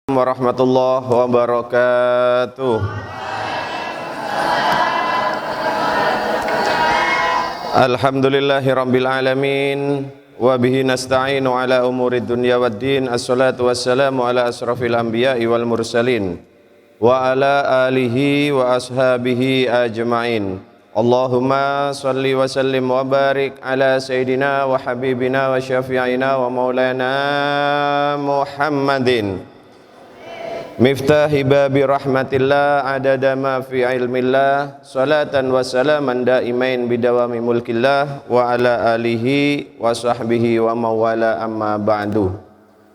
Warahmatullahi wabarakatuh. Alhamdulillahi rabbil alamin wa bihi nasta'inu ala umuri dunya waddin. Assalatu wassalamu ala asrafil anbiya'i wal mursalin wa ala alihi wa ashabihi ajma'in. Allahumma salli wa sallim wa barik ala sayyidina wa habibina wa syafi'ina wa maulana Muhammadin miftahi babi rahmatillah adada ma fi ilmillah, salatan wa salaman daimain bidawami mulkillah wa ala alihi wa sahbihi wa mawala amma ba'du.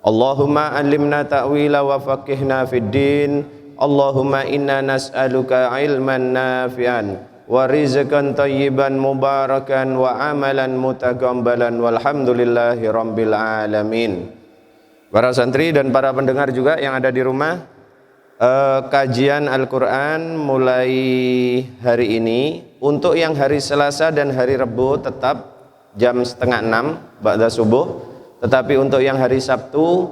Allahumma alimna ta'wila wa faqihna fid din. Allahumma inna nas'aluka ilman nafi'an wa rizqan tayyiban mubarakan wa amalan mutaqabbalan walhamdulillahi rabbil alamin. Para santri dan para pendengar juga yang ada di rumah, kajian Al-Quran mulai hari ini. Untuk yang hari Selasa dan hari Rabu tetap jam 5:30 ba'da subuh. Tetapi untuk yang hari Sabtu,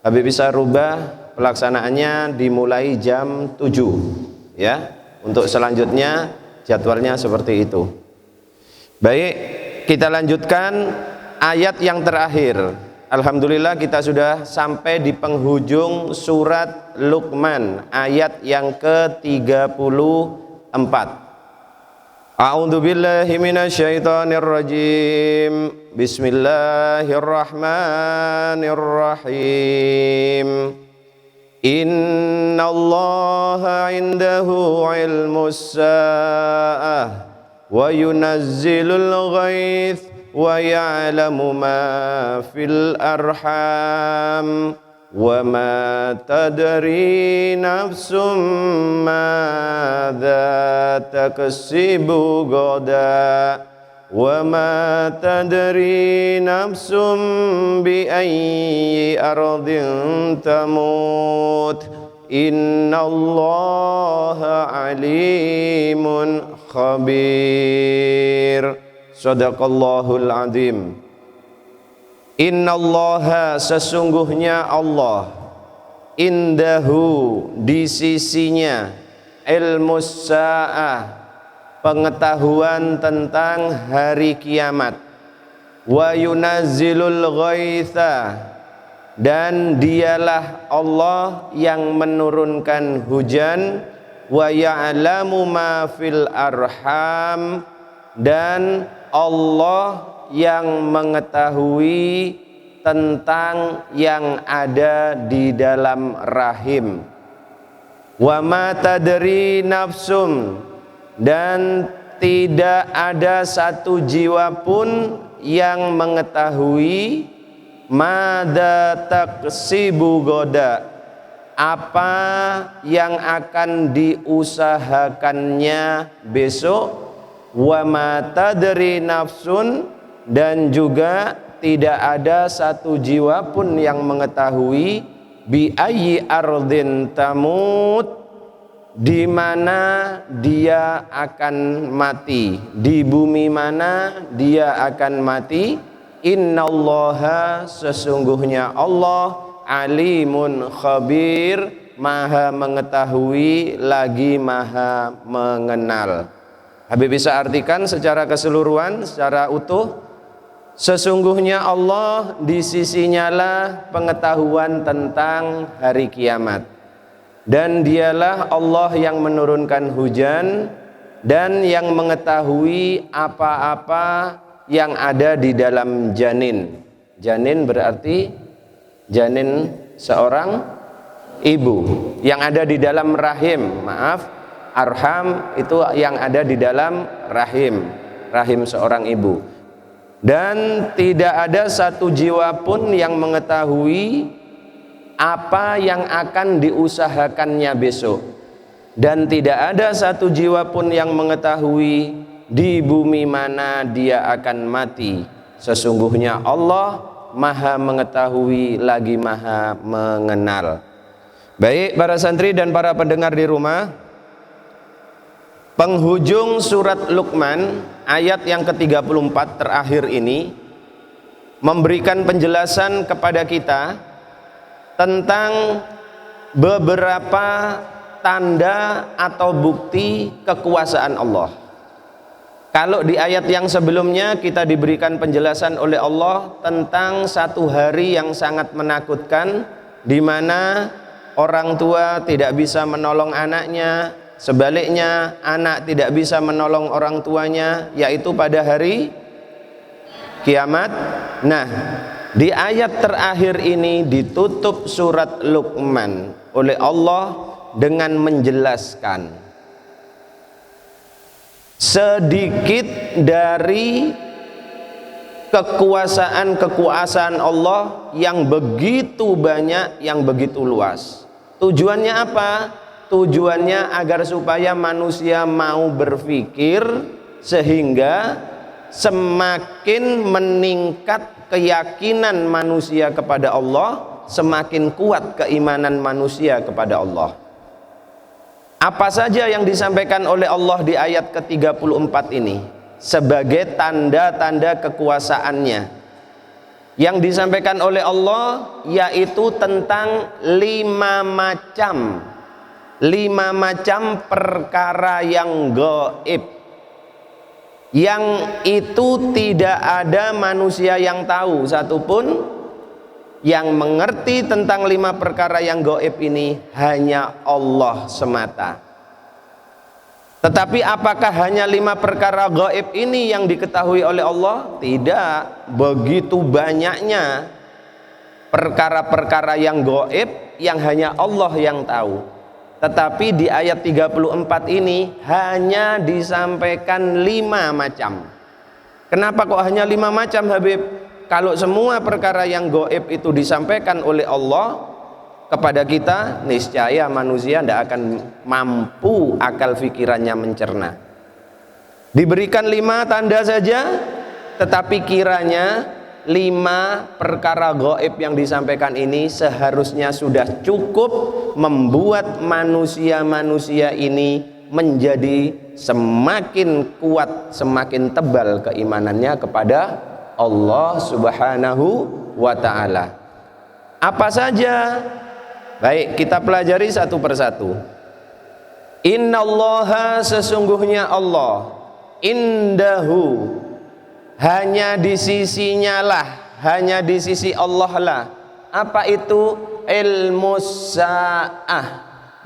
Habib bisa rubah pelaksanaannya dimulai jam 7 ya. Untuk selanjutnya jadwalnya seperti itu. Baik, kita lanjutkan ayat yang terakhir. Alhamdulillah kita sudah sampai di penghujung surat Luqman ayat yang ke-34. A'udzu billahi minasyaitonir rajim. Bismillahirrahmanirrahim. Innallaha 'indahu 'ilmus sa'ah wa yunazzilul ghaits wa ya'lamu ma fil arham wa ma tadri nafsum madza taksibu ghadan wa ma tadri nafsum bi ayyi ardin tamut innallaha alimun khabir. Sadaqallahul azim. Innallaha, sesungguhnya Allah, indahu, di sisinya, ilmus sa'ah, pengetahuan tentang hari kiamat, wa yunazzilul ghaitha, dan dialah Allah yang menurunkan hujan, wa ya'lamu ma fil arham, dan Allah yang mengetahui tentang yang ada di dalam rahim. Wa ma tadri nafsum, dan tidak ada satu jiwa pun yang mengetahui madza taksibu ghadan, apa yang akan diusahakannya besok. Wa ma tadri nafsun, dan juga tidak ada satu jiwa pun yang mengetahui bi ayyi ardin tamut, di mana dia akan mati, di bumi mana dia akan mati. Innallaha, sesungguhnya Allah, alimun khabir, maha mengetahui lagi maha mengenal. Habib bisa artikan secara keseluruhan, secara utuh. Sesungguhnya Allah, di sisinya lah pengetahuan tentang hari kiamat, dan dialah Allah yang menurunkan hujan dan yang mengetahui apa-apa yang ada di dalam janin. Janin berarti janin seorang ibu yang ada di dalam rahim. Arham itu yang ada di dalam rahim seorang ibu. Dan tidak ada satu jiwa pun yang mengetahui apa yang akan diusahakannya besok, dan tidak ada satu jiwa pun yang mengetahui di bumi mana dia akan mati. Sesungguhnya Allah maha mengetahui lagi maha mengenal. Baik para santri dan para pendengar di rumah, penghujung surat Luqman ayat yang ke-34 terakhir ini memberikan penjelasan kepada kita tentang beberapa tanda atau bukti kekuasaan Allah. Kalau di ayat yang sebelumnya kita diberikan penjelasan oleh Allah tentang satu hari yang sangat menakutkan, di mana orang tua tidak bisa menolong anaknya, sebaliknya anak tidak bisa menolong orang tuanya, yaitu pada hari kiamat. Nah, di ayat terakhir ini ditutup surat Luqman oleh Allah dengan menjelaskan sedikit dari kekuasaan Allah yang begitu banyak, yang begitu luas. Tujuannya apa? Tujuannya agar supaya manusia mau berpikir, sehingga semakin meningkat keyakinan manusia kepada Allah, semakin kuat keimanan manusia kepada Allah. Apa saja yang disampaikan oleh Allah di ayat ke-34 ini sebagai tanda-tanda kekuasaannya? Yang disampaikan oleh Allah yaitu tentang 5 macam perkara yang gaib, yang itu tidak ada manusia yang tahu satupun. Yang mengerti tentang 5 perkara yang gaib ini hanya Allah semata. Tetapi apakah hanya 5 perkara gaib ini yang diketahui oleh Allah? Tidak. Begitu banyaknya perkara-perkara yang gaib yang hanya Allah yang tahu. Tetapi di ayat 34 ini hanya disampaikan 5 macam. Kenapa kok hanya 5 macam, Habib? Kalau semua perkara yang gaib itu disampaikan oleh Allah kepada kita, niscaya manusia tidak akan mampu akal fikirannya mencerna. Diberikan 5 tanda saja, tetapi kiranya 5 perkara gaib yang disampaikan ini seharusnya sudah cukup membuat manusia-manusia ini menjadi semakin kuat, semakin tebal keimanannya kepada Allah Subhanahu wa ta'ala. Apa saja? Baik, kita pelajari satu persatu. Innallaha, sesungguhnya Allah, indahu, hanya di sisinya lah, hanya di sisi Allah lah. Apa itu? Ilmus sa'ah,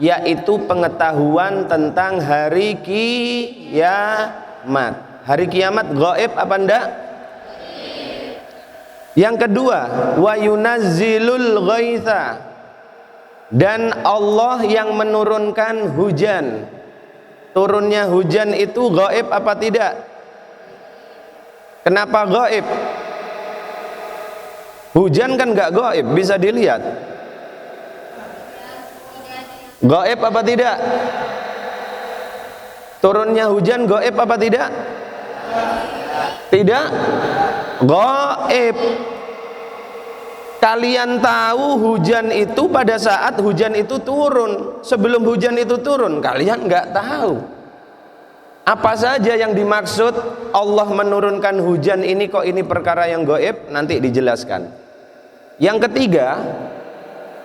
yaitu pengetahuan tentang hari kiamat. Hari kiamat gaib apa enggak? Yang kedua, wa yunazzilul ghaitha, dan Allah yang menurunkan hujan. Turunnya hujan itu gaib apa tidak? Kenapa gaib? Hujan kan enggak gaib, bisa dilihat. Gaib apa tidak? Turunnya hujan gaib apa tidak? Tidak gaib. Kalian tahu hujan itu pada saat hujan itu turun. Sebelum hujan itu turun kalian nggak tahu. Apa saja yang dimaksud Allah menurunkan hujan ini, kok ini perkara yang gaib? Nanti dijelaskan. Yang ketiga,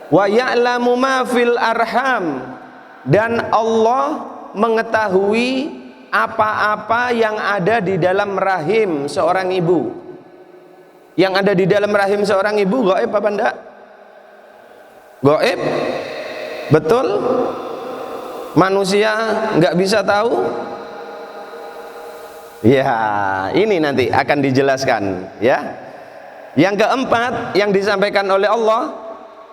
wa ya'lamu ma fil arham, dan Allah mengetahui apa-apa yang ada di dalam rahim seorang ibu. Yang ada di dalam rahim seorang ibu gaib apa enggak? Gaib? Betul? Manusia nggak bisa tahu? Ya, ini nanti akan dijelaskan, ya. Yang keempat yang disampaikan oleh Allah,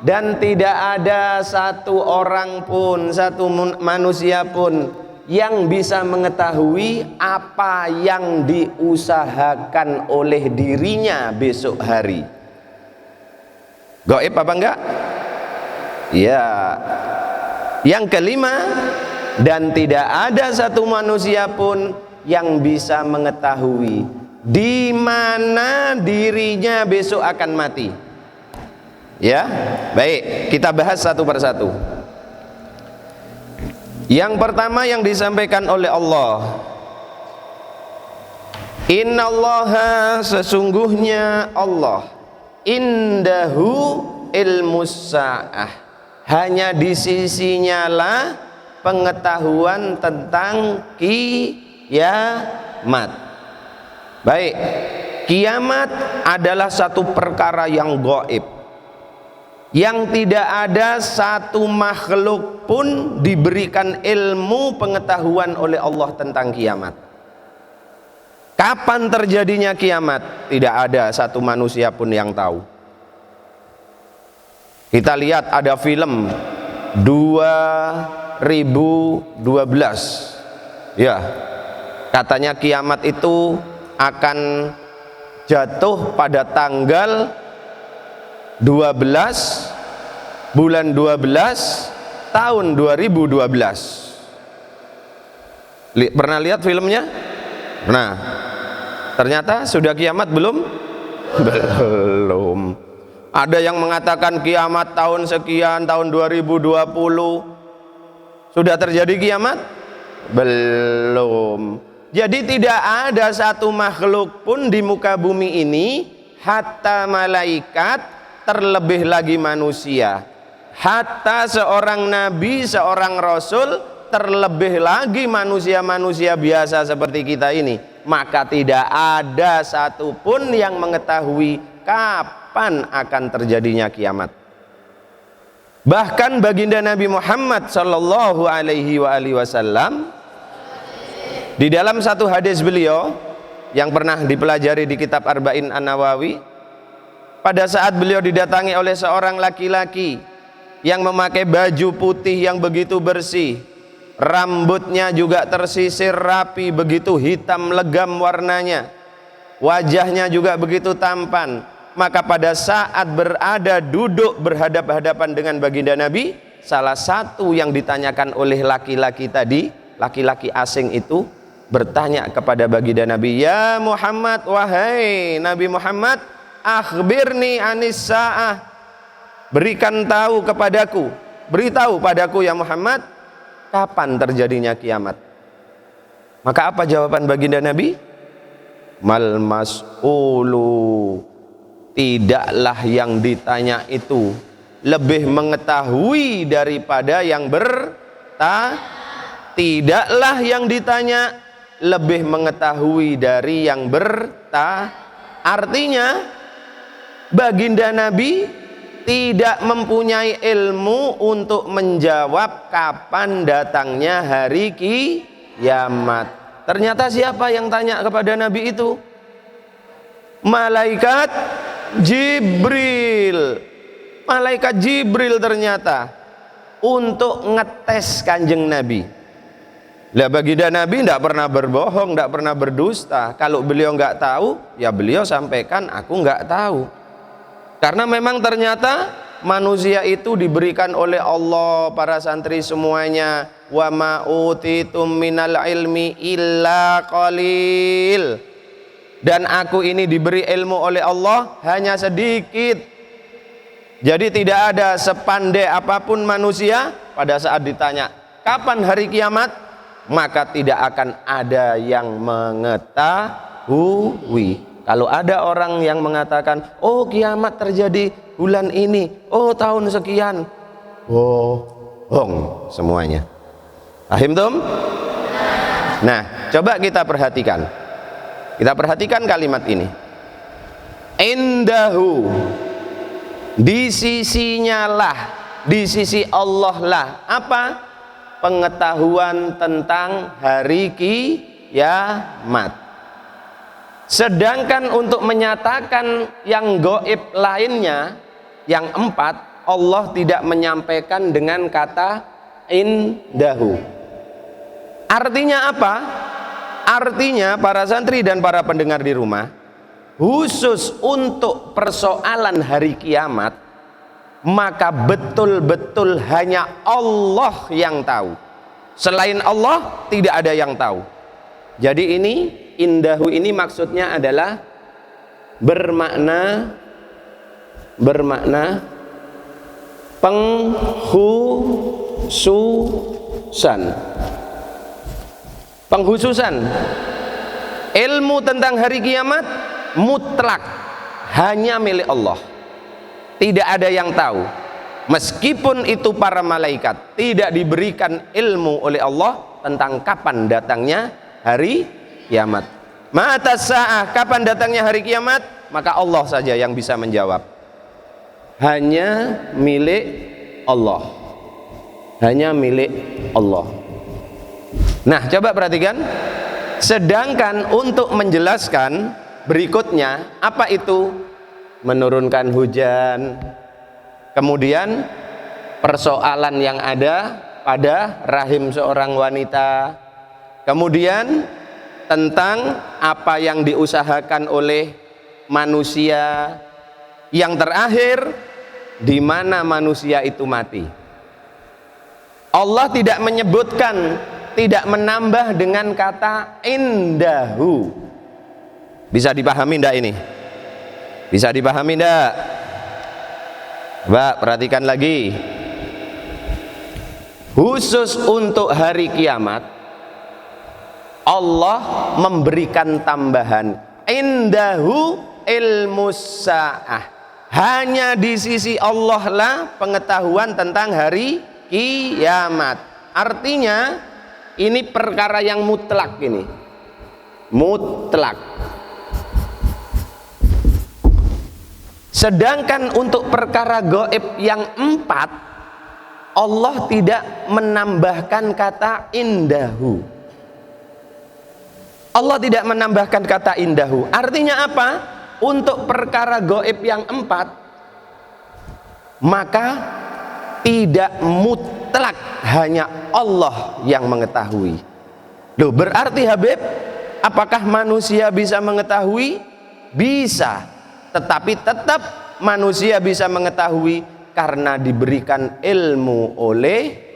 dan tidak ada satu orang pun, satu manusia pun yang bisa mengetahui apa yang diusahakan oleh dirinya besok hari. Gaib apa enggak? Ya. Yang kelima, dan tidak ada satu manusia pun yang bisa mengetahui di mana dirinya besok akan mati. Ya, baik, kita bahas satu persatu. Yang pertama yang disampaikan oleh Allah, innallaha, sesungguhnya Allah, indahu ilmus sa'ah, hanya di sisinya lah pengetahuan tentang kiamat. Baik, kiamat adalah satu perkara yang gaib, yang tidak ada satu makhluk pun diberikan ilmu pengetahuan oleh Allah tentang kiamat. Kapan terjadinya kiamat? Tidak ada satu manusia pun yang tahu. Kita lihat ada film 2012, ya, katanya kiamat itu akan jatuh pada tanggal 12 bulan 12 tahun 2012. Pernah lihat filmnya? Nah, ternyata sudah kiamat belum? Belum. Ada yang mengatakan kiamat tahun sekian, tahun 2020. Sudah terjadi kiamat? Belum. Jadi tidak ada satu makhluk pun di muka bumi ini, hatta malaikat, terlebih lagi manusia, hatta seorang nabi, seorang rasul, terlebih lagi manusia-manusia biasa seperti kita ini, maka tidak ada satupun yang mengetahui kapan akan terjadinya kiamat. Bahkan baginda Nabi Muhammad sallallahu alaihi wasallam di dalam satu hadis beliau yang pernah dipelajari di kitab Arba'in An-Nawawi, pada saat beliau didatangi oleh seorang laki-laki yang memakai baju putih yang begitu bersih, rambutnya juga tersisir rapi, begitu hitam legam warnanya, wajahnya juga begitu tampan. Maka pada saat berada duduk berhadap-hadapan dengan baginda Nabi, salah satu yang ditanyakan oleh laki-laki tadi, laki-laki asing itu bertanya kepada baginda Nabi, "Ya Muhammad, wahai Nabi Muhammad, akhbirni anis sa'ah, berikan tahu kepadaku, beritahu padaku ya Muhammad, kapan terjadinya kiamat?" Maka apa jawaban baginda Nabi? Mal mas'ulu, tidaklah yang ditanya itu lebih mengetahui daripada yang tidaklah yang ditanya lebih mengetahui dari yang Artinya baginda Nabi tidak mempunyai ilmu untuk menjawab kapan datangnya hari kiamat. Ternyata siapa yang tanya kepada Nabi itu? Malaikat Jibril. Malaikat Jibril ternyata, untuk ngetes kanjeng Nabi. Lah baginda Nabi tidak pernah berbohong, tidak pernah berdusta. Kalau beliau nggak tahu, ya beliau sampaikan aku nggak tahu. Karena memang ternyata manusia itu diberikan oleh Allah, para santri semuanya, wa ma utitum minal ilmi illa qalil. Dan aku ini diberi ilmu oleh Allah hanya sedikit. Jadi tidak ada sepandai apapun manusia, pada saat ditanya kapan hari kiamat, maka tidak akan ada yang mengetahui. Kalau ada orang yang mengatakan, oh kiamat terjadi bulan ini, oh tahun sekian, bohong semuanya. Paham tum? Nah, coba kita perhatikan. Kita perhatikan kalimat ini. Indahu, di sisinya lah, di sisi Allah lah, apa? Pengetahuan tentang hari kiamat. Sedangkan untuk menyatakan yang gaib lainnya, yang 4, Allah tidak menyampaikan dengan kata indahu. Artinya apa? Artinya para santri dan para pendengar di rumah, khusus untuk persoalan hari kiamat, maka betul-betul hanya Allah yang tahu. Selain Allah tidak ada yang tahu. Jadi ini indahu ini maksudnya adalah bermakna penghususan. Ilmu tentang hari kiamat mutlak hanya milik Allah, tidak ada yang tahu. Meskipun itu para malaikat tidak diberikan ilmu oleh Allah tentang kapan datangnya hari kiamat. Mata sa'ah, kapan datangnya hari kiamat? Maka Allah saja yang bisa menjawab. Hanya milik Allah. Hanya milik Allah. Nah, coba perhatikan. Sedangkan untuk menjelaskan berikutnya, apa itu? Menurunkan hujan. Kemudian persoalan yang ada pada rahim seorang wanita. Kemudian tentang apa yang diusahakan oleh manusia. Yang terakhir, di mana manusia itu mati. Allah tidak menyebutkan, tidak menambah dengan kata indahu. Bisa dipahami enggak ini? Bisa dipahami enggak? Mbak, perhatikan lagi. Khusus untuk hari kiamat, Allah memberikan tambahan indahu ilmus sa'ah. Hanya di sisi Allah lah pengetahuan tentang hari kiamat. Artinya ini perkara yang mutlak ini. Mutlak. Sedangkan untuk perkara gaib yang 4, Allah tidak menambahkan kata indahu. Allah tidak menambahkan kata indahu. Artinya apa? Untuk perkara gaib yang 4, maka tidak mutlak hanya Allah yang mengetahui. Loh, berarti Habib, apakah manusia bisa mengetahui? Bisa. Tetapi tetap manusia bisa mengetahui karena diberikan ilmu oleh